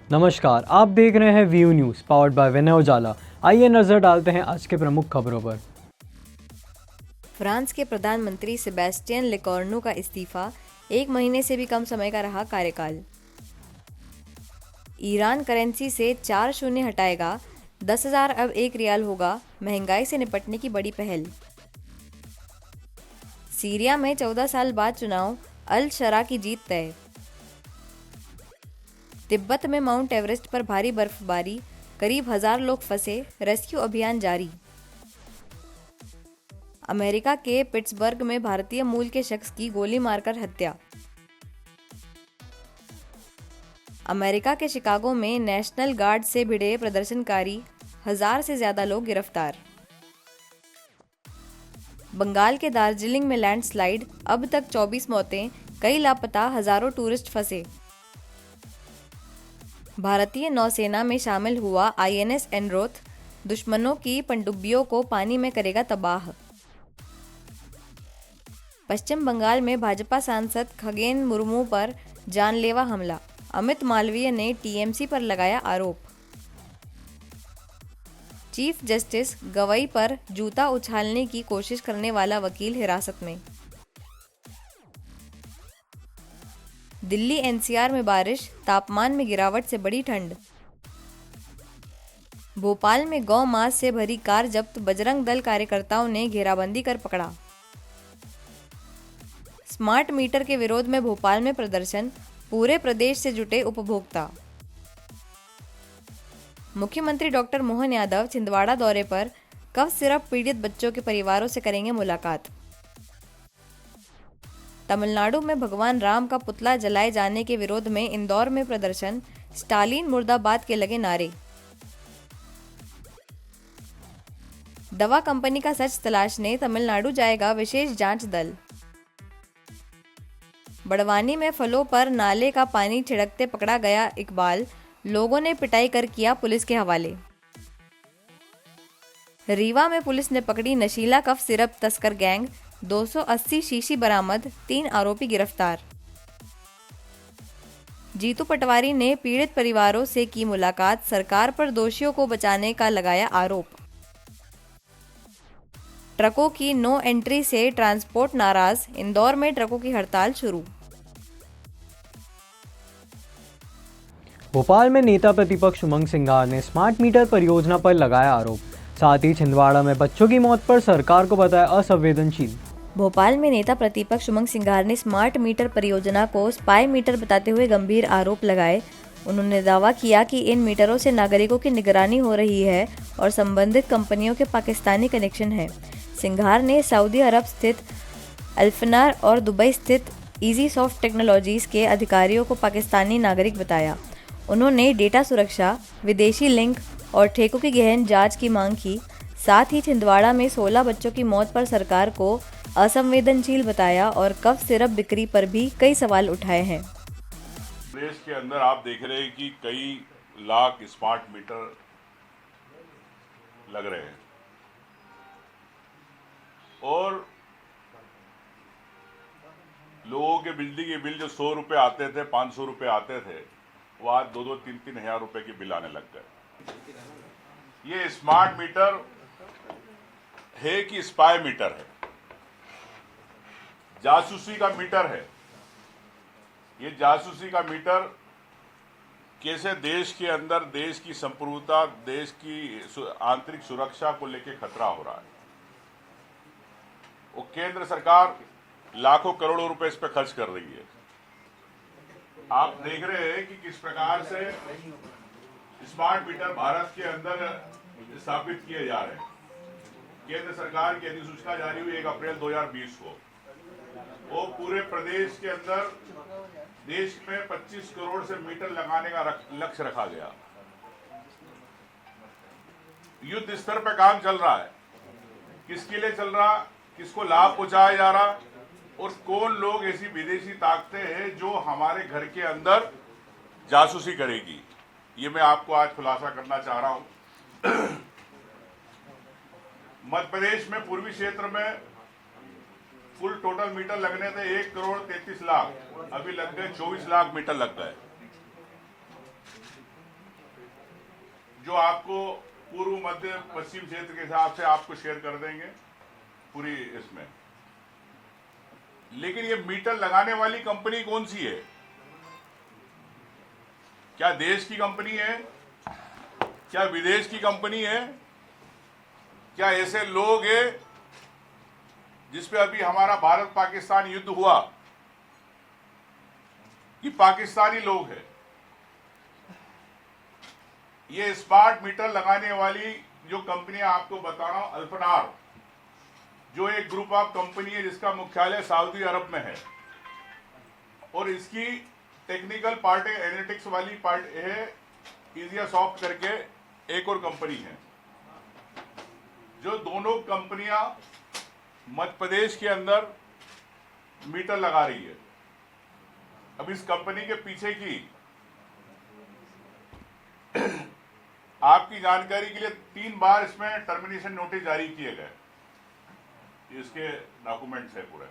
नमस्कार, आप देख रहे हैं व्यू न्यूज़ पावर्ड बाय विनय उजाला। आइए नजर डालते हैं आज के प्रमुख खबरों पर। फ्रांस के प्रधानमंत्री सेबेस्टियन लेकॉर्नु का इस्तीफा, 1 महीने से भी कम समय का रहा कार्यकाल। ईरान करेंसी से 4 शून्य हटाएगा, 10,000 अब 1 रियाल होगा, महंगाई से निपटने की बड़ी पहल। सीरिया में 14 साल बाद चुनाव, अल शरा की जीत तय। तिब्बत में माउंट एवरेस्ट पर भारी बर्फबारी, करीब 1000 लोग फंसे, रेस्क्यू अभियान जारी। अमेरिका के पिट्सबर्ग में भारतीय मूल के शख्स की गोली मारकर हत्या। अमेरिका के शिकागो में नेशनल गार्ड से भिड़े प्रदर्शनकारी, 1000 से ज्यादा लोग गिरफ्तार। बंगाल के दार्जिलिंग में लैंडस्लाइड, अब तक 24 मौतें, कई लापता, हजारों टूरिस्ट फंसे। भारतीय नौसेना में शामिल हुआ INS एनरोथ, दुश्मनों की पनडुब्बियों को पानी में करेगा तबाह। पश्चिम बंगाल में भाजपा सांसद खगेन मुर्मू पर जानलेवा हमला, अमित मालवीय ने TMC पर लगाया आरोप। चीफ जस्टिस गवई पर जूता उछालने की कोशिश करने वाला वकील हिरासत में। दिल्ली NCR में बारिश, तापमान में गिरावट से बड़ी ठंड। भोपाल में गौ मांस से भरी कार जब्त, बजरंग दल कार्यकर्ताओं ने घेराबंदी कर पकड़ा। स्मार्ट मीटर के विरोध में भोपाल में प्रदर्शन, पूरे प्रदेश से जुटे उपभोक्ता। मुख्यमंत्री डॉक्टर मोहन यादव छिंदवाड़ा दौरे पर, कफ सिरप पीड़ित बच्चों के परिवारों से करेंगे मुलाकात। तमिलनाडु में भगवान राम का पुतला जलाए जाने के विरोध में इंदौर में प्रदर्शन, स्टालिन मुर्दाबाद के लगे नारे। दवा कंपनी का सच तलाशने तमिलनाडु जाएगा विशेष जांच दल। बड़वानी में फलों पर नाले का पानी छिड़कते पकड़ा गया इकबाल, लोगों ने पिटाई कर किया पुलिस के हवाले। रीवा में पुलिस ने पकड़ी नशीला कफ सिरप तस्कर गैंग, 280 शीशी बरामद, 3 आरोपी गिरफ्तार। जीतू पटवारी ने पीड़ित परिवारों से की मुलाकात, सरकार पर दोषियों को बचाने का लगाया आरोप। ट्रकों की नो एंट्री से ट्रांसपोर्ट नाराज, इंदौर में ट्रकों की हड़ताल शुरू। भोपाल में नेता प्रतिपक्ष उमंग सिंघार ने स्मार्ट मीटर परियोजना पर लगाया आरोप। साथ ही छिंदवाड़ा में बच्चों की मौत पर सरकार को बताया असंवेदनशील। भोपाल में नेता प्रतिपक्ष उमंग सिंघार ने स्मार्ट मीटर परियोजना को स्पाई मीटर बताते हुए गंभीर आरोप लगाए। उन्होंने दावा किया कि इन मीटरों से नागरिकों की निगरानी हो रही है और संबंधित कंपनियों के पाकिस्तानी कनेक्शन हैं। सिंघार ने सऊदी अरब स्थित अल्फनार और दुबई स्थित ईजी सॉफ्ट टेक्नोलॉजीज के अधिकारियों को पाकिस्तानी नागरिक बताया। उन्होंने डेटा सुरक्षा, विदेशी लिंक और ठेकों की गहन जांच की मांग की। साथ ही छिंदवाड़ा में 16 बच्चों की मौत पर सरकार को असंवेदनशील बताया और कफ सिरप बिक्री पर भी कई सवाल उठाए हैं। देश के अंदर आप देख रहे हैं कि कई लाख स्मार्ट मीटर लग रहे हैं और लोगों के बिजली के बिल जो 100 रुपये आते थे, 500 रुपये आते थे, वो आज 2-2, 3-3 हजार रुपए के बिल आने लग गए। ये स्मार्ट मीटर है कि स्पाई मीटर है, जासूसी का मीटर है। ये जासूसी का मीटर कैसे देश के अंदर देश की संप्रभुता, देश की आंतरिक सुरक्षा को लेकर खतरा हो रहा है। वो केंद्र सरकार लाखों करोड़ों रुपए इस पर खर्च कर रही है। आप देख रहे हैं कि किस प्रकार से स्मार्ट मीटर भारत के अंदर स्थापित किए जा रहे हैं। केंद्र सरकार की अधिसूचना जारी हुई 1 अप्रैल 2020 को। वो पूरे प्रदेश के अंदर देश में 25 करोड़ से मीटर लगाने का लक्ष्य रखा गया। युद्ध स्तर पर काम चल रहा है। किसके लिए चल रहा, किसको लाभ पहुंचाया जा रहा और कौन लोग ऐसी विदेशी ताकतें हैं जो हमारे घर के अंदर जासूसी करेगी, ये मैं आपको आज खुलासा करना चाह रहा हूं। मध्य प्रदेश में पूर्वी क्षेत्र में कुल टोटल मीटर लगने थे 1 करोड़ 33 लाख, अभी लग गए 24 लाख मीटर लग गए। जो आपको पूर्व मध्य पश्चिम क्षेत्र के हिसाब से आपको शेयर कर देंगे पूरी इसमें। लेकिन ये मीटर लगाने वाली कंपनी कौन सी है? क्या देश की कंपनी है? क्या विदेश की कंपनी है? क्या ऐसे लोग हैं जिस पे अभी हमारा भारत पाकिस्तान युद्ध हुआ कि पाकिस्तानी लोग हैं? ये स्मार्ट मीटर लगाने वाली जो कंपनी आपको बता रहा हूं, अल्फनार, जो एक ग्रुप ऑफ कंपनी है जिसका मुख्यालय सऊदी अरब में है, और इसकी टेक्निकल पार्ट एनालिटिक्स वाली पार्ट है इजिया सॉफ्ट करके एक और कंपनी है, जो दोनों कंपनियां मध्य प्रदेश के अंदर मीटर लगा रही है। अब इस कंपनी के पीछे की आपकी जानकारी के लिए 3 बार इसमें टर्मिनेशन नोटिस जारी किए गए, इसके डॉक्यूमेंट्स है पूरे।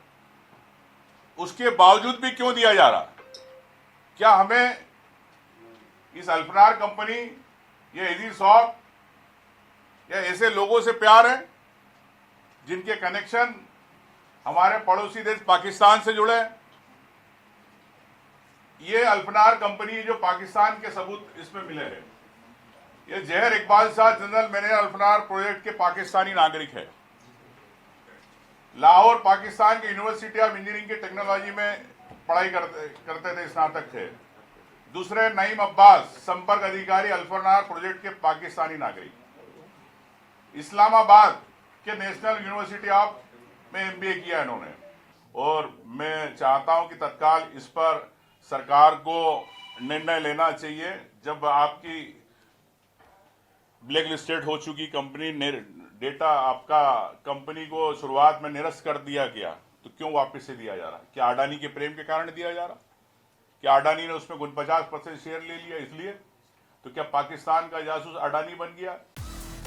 उसके बावजूद भी क्यों दिया जा रहा? क्या हमें इस अल्फनार कंपनी या इजी सॉफ्ट या ऐसे लोगों से प्यार है जिनके कनेक्शन हमारे पड़ोसी देश पाकिस्तान से जुड़े हैं? ये अल्फनार कंपनी जो पाकिस्तान के सबूत इसमें मिले हैं, ये जहर Iqbal Shah general manager Alfanar project के पाकिस्तानी नागरिक है। लाहौर पाकिस्तान के यूनिवर्सिटी ऑफ इंजीनियरिंग की टेक्नोलॉजी में पढ़ाई करते थे, स्नातक थे। दूसरे नईम अब्बास, संपर्क अधिकारी अल्फनार प्रोजेक्ट के पाकिस्तानी नागरिक। इस्लामाबाद के नेशनल यूनिवर्सिटी ऑफ में MBA किया इन्होंने। और मैं चाहता हूं कि तत्काल इस पर सरकार को निर्णय लेना चाहिए। जब आपकी ब्लैक लिस्टेड हो चुकी कंपनी डेटा आपका कंपनी को शुरुआत में निरस्त कर दिया गया, तो क्यों वापस से दिया जा रहा? क्या अडानी के प्रेम के कारण दिया जा रहा? क्या अडानी ने उसमें 50% शेयर ले लिया इसलिए? तो क्या पाकिस्तान का जासूस अडानी बन गया?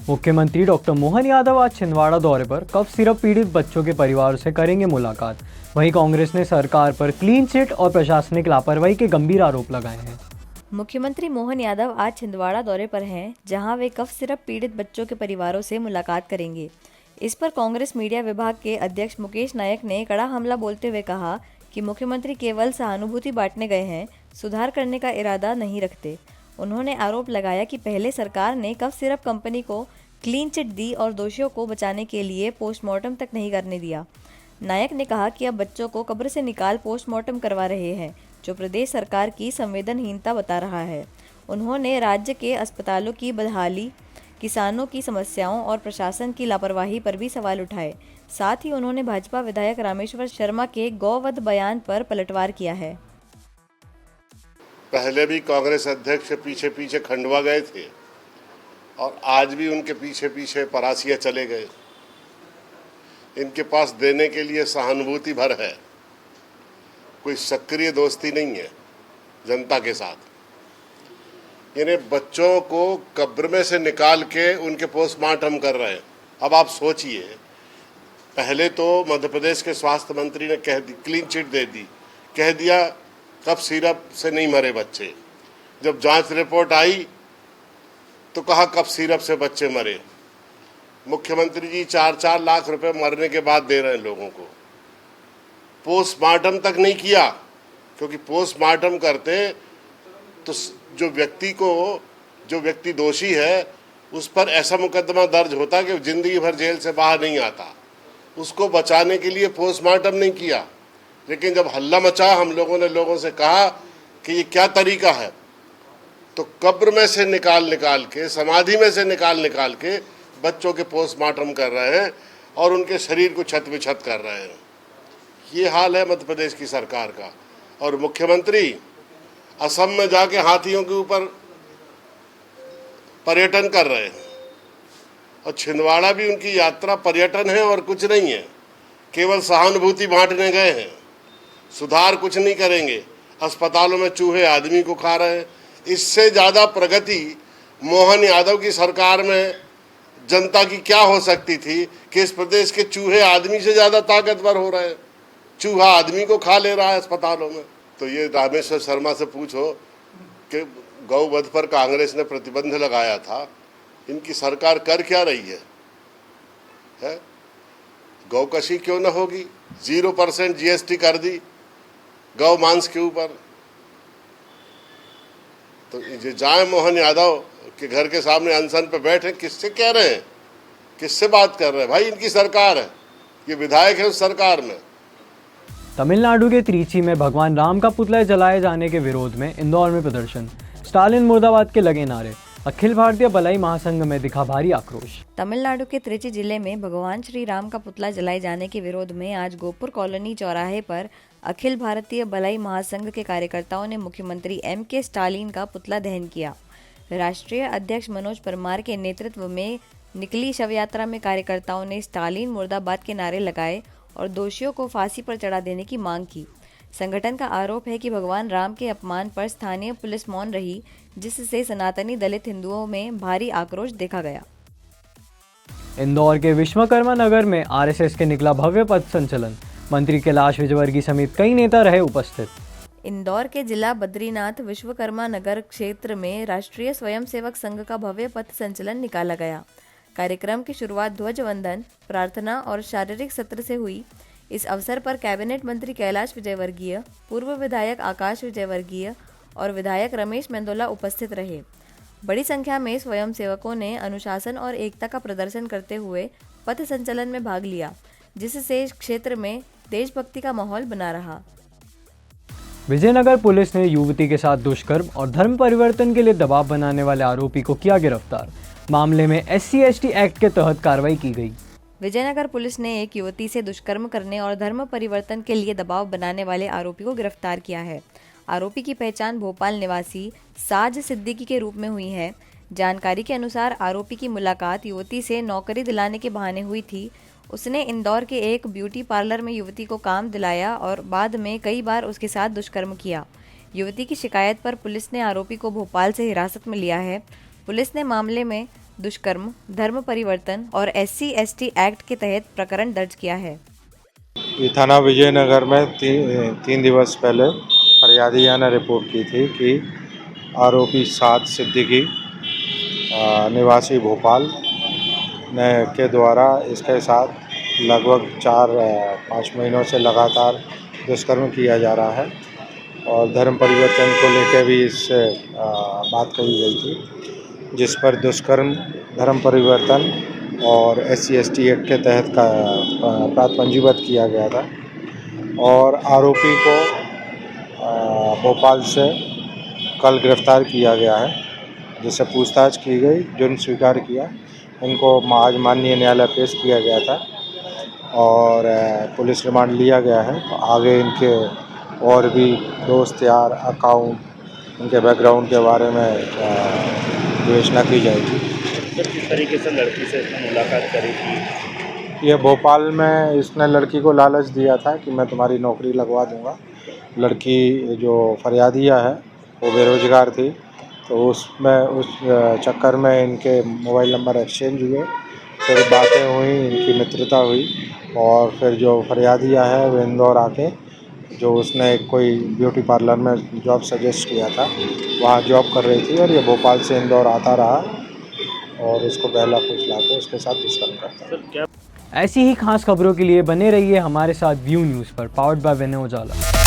मुख्यमंत्री डॉक्टर मोहन यादव आज छिंदवाड़ा दौरे पर कफ सिरप पीड़ित बच्चों के परिवारों से करेंगे मुलाकात। वहीं कांग्रेस ने सरकार पर क्लीन चिट और प्रशासनिक लापरवाही के गंभीर आरोप लगाए हैं। मुख्यमंत्री मोहन यादव आज छिंदवाड़ा दौरे पर हैं, जहां वे कफ सिरप पीड़ित बच्चों के परिवारों से मुलाकात करेंगे। इस पर कांग्रेस मीडिया विभाग के अध्यक्ष मुकेश नायक ने कड़ा हमला बोलते हुए कहा कि मुख्यमंत्री केवल सहानुभूति बांटने गए हैं, सुधार करने का इरादा नहीं रखते। उन्होंने आरोप लगाया कि पहले सरकार ने कफ सिरप कंपनी को क्लीन चिट दी और दोषियों को बचाने के लिए पोस्टमार्टम तक नहीं करने दिया। नायक ने कहा कि अब बच्चों को कब्र से निकाल पोस्टमार्टम करवा रहे हैं, जो प्रदेश सरकार की संवेदनहीनता बता रहा है। उन्होंने राज्य के अस्पतालों की बदहाली, किसानों की समस्याओं और प्रशासन की लापरवाही पर भी सवाल उठाए। साथ ही उन्होंने भाजपा विधायक रामेश्वर शर्मा के गौवध बयान पर पलटवार किया है। पहले भी कांग्रेस अध्यक्ष पीछे पीछे खंडवा गए थे और आज भी उनके पीछे पीछे परासिया चले गए। इनके पास देने के लिए सहानुभूति भर है, कोई सक्रिय दोस्ती नहीं है जनता के साथ। इन्हें बच्चों को कब्र में से निकाल के उनके पोस्टमार्टम कर रहे हैं। अब आप सोचिए, पहले तो मध्य प्रदेश के स्वास्थ्य मंत्री ने कह दी, क्लीन चिट दे दी, कह दिया कफ सिरप से नहीं मरे बच्चे। जब जांच रिपोर्ट आई तो कहा कफ सिरप से बच्चे मरे। मुख्यमंत्री जी 4-4 लाख रुपए मरने के बाद दे रहे हैं लोगों को। पोस्टमार्टम तक नहीं किया, क्योंकि पोस्टमार्टम करते तो जो व्यक्ति दोषी है उस पर ऐसा मुकदमा दर्ज होता कि जिंदगी भर जेल से बाहर नहीं आता। उसको बचाने के लिए पोस्टमार्टम नहीं किया। लेकिन जब हल्ला मचा, हम लोगों ने लोगों से कहा कि ये क्या तरीका है, तो कब्र में से निकाल के, समाधि में से निकाल के बच्चों के पोस्टमार्टम कर रहे हैं और उनके शरीर को छत विछत कर रहे हैं। ये हाल है मध्य प्रदेश की सरकार का। और मुख्यमंत्री असम में जाके हाथियों के ऊपर पर्यटन कर रहे हैं और छिंदवाड़ा भी उनकी यात्रा पर्यटन है और कुछ नहीं है, केवल सहानुभूति बांटने गए हैं। सुधार कुछ नहीं करेंगे। अस्पतालों में चूहे आदमी को खा रहे हैं। इससे ज़्यादा प्रगति मोहन यादव की सरकार में जनता की क्या हो सकती थी कि इस प्रदेश के चूहे आदमी से ज़्यादा ताकतवर हो रहे हैं। चूहा आदमी को खा ले रहा है अस्पतालों में। तो ये रामेश्वर शर्मा से पूछो कि गौवध पर कांग्रेस ने प्रतिबंध लगाया था, इनकी सरकार कर क्या रही है? गौकशी क्यों ना होगी? 0% GST कर दी गौ मांस के ऊपर। तो ये जाए मोहन यादव के घर के सामने अनशन पे बैठे, किससे कह रहे हैं, किससे बात कर रहे हैं? भाई इनकी सरकार है, ये विधायक है उस सरकार में। तमिलनाडु के त्रिची में भगवान राम का पुतला जलाए जाने के विरोध में इंदौर में प्रदर्शन, स्टालिन मुर्दाबाद के लगे नारे, अखिल भारतीय भलाई महासंघ में दिखा भारी आक्रोश। तमिलनाडु के त्रिची जिले में भगवान श्री राम का पुतला जलाए जाने के विरोध में आज गोपुर कॉलोनी चौराहे पर अखिल भारतीय भलाई महासंघ के कार्यकर्ताओं ने मुख्यमंत्री M.K. स्टालिन का पुतला दहन किया। राष्ट्रीय अध्यक्ष मनोज परमार के नेतृत्व में निकली शव यात्रा में कार्यकर्ताओं ने स्टालिन मुर्दाबाद के नारे लगाए और दोषियों को फांसी पर चढ़ा देने की मांग की। संगठन का आरोप है कि भगवान राम के अपमान पर स्थानीय पुलिस मौन रही, जिससे सनातनी दलित हिंदुओं में भारी आक्रोश देखा गया। इंदौर के विश्वकर्मा नगर में RSS के निकला भव्य पथ संचलन, मंत्री कैलाश विजयवर्गीय समेत कई नेता रहे उपस्थित। इंदौर के जिला बद्रीनाथ विश्वकर्मा नगर क्षेत्र में राष्ट्रीय स्वयंसेवक संघ का भव्य पथ संचलन निकाला गया। कार्यक्रम की शुरुआत ध्वजवंदन, प्रार्थना और शारीरिक सत्र से हुई। इस अवसर पर कैबिनेट मंत्री कैलाश विजयवर्गीय, पूर्व विधायक आकाश विजयवर्गीय और विधायक रमेश मेंदोला उपस्थित रहे। बड़ी संख्या में स्वयंसेवकों ने अनुशासन और एकता का प्रदर्शन करते हुए पथ संचलन में भाग लिया, जिससे इस क्षेत्र में देशभक्ति का माहौल बना रहा। विजयनगर पुलिस ने युवती के साथ दुष्कर्म और धर्म परिवर्तन के लिए दबाव बनाने वाले आरोपी को किया गिरफ्तार। मामले में SC/ST एक्ट के तहत कार्रवाई की गई। विजयनगर पुलिस ने एक युवती से दुष्कर्म करने और धर्म परिवर्तन के लिए दबाव बनाने वाले आरोपी को गिरफ्तार किया है। आरोपी की पहचान भोपाल निवासी साज सिद्दीकी के रूप में हुई है। जानकारी के अनुसार आरोपी की मुलाकात युवती से नौकरी दिलाने के बहाने हुई थी। उसने इंदौर के एक ब्यूटी पार्लर में युवती को काम दिलाया और बाद में कई बार उसके साथ दुष्कर्म किया। युवती की शिकायत पर पुलिस ने आरोपी को भोपाल से हिरासत में लिया है। पुलिस ने मामले में दुष्कर्म, धर्म परिवर्तन और SC/ST एक्ट के तहत प्रकरण दर्ज किया है। ये थाना विजयनगर में 3 दिवस पहले फरियादिया ने रिपोर्ट की थी कि आरोपी साज सिद्दीकी निवासी भोपाल के द्वारा इसके साथ लगभग 4-5 महीनों से लगातार दुष्कर्म किया जा रहा है और धर्म परिवर्तन को लेकर भी इससे बात कही गई थी, जिस पर दुष्कर्म, धर्म परिवर्तन और SC/ST एक्ट के तहत का अपराध पंजीबद्ध किया गया था और आरोपी को भोपाल से कल गिरफ्तार किया गया है, जिससे पूछताछ की गई, जुर्म स्वीकार किया। इनको आज माननीय न्यायालय पेश किया गया था और पुलिस रिमांड लिया गया है। तो आगे इनके और भी दोस्त यार, अकाउंट, इनके बैकग्राउंड के बारे में विवेचना की जाएगी। किस तरीके से लड़की से मुलाकात करी थी? ये भोपाल में इसने लड़की को लालच दिया था कि मैं तुम्हारी नौकरी लगवा दूंगा। लड़की जो फरियादिया है वो बेरोजगार थी, तो उस चक्कर में इनके मोबाइल नंबर एक्सचेंज हुए, फिर बातें हुई, इनकी मित्रता हुई और फिर जो फरियादिया है वो इंदौर आके जो उसने कोई ब्यूटी पार्लर में जॉब सजेस्ट किया था, वहाँ जॉब कर रही थी और ये भोपाल से इंदौर आता रहा और उसको बहला फुसला के उसके साथ दुष्कर्म करता। ऐसी ही खास खबरों के लिए बने रहिए हमारे साथ व्यू न्यूज़ पर, पावर्ड बाय विनय उजाला।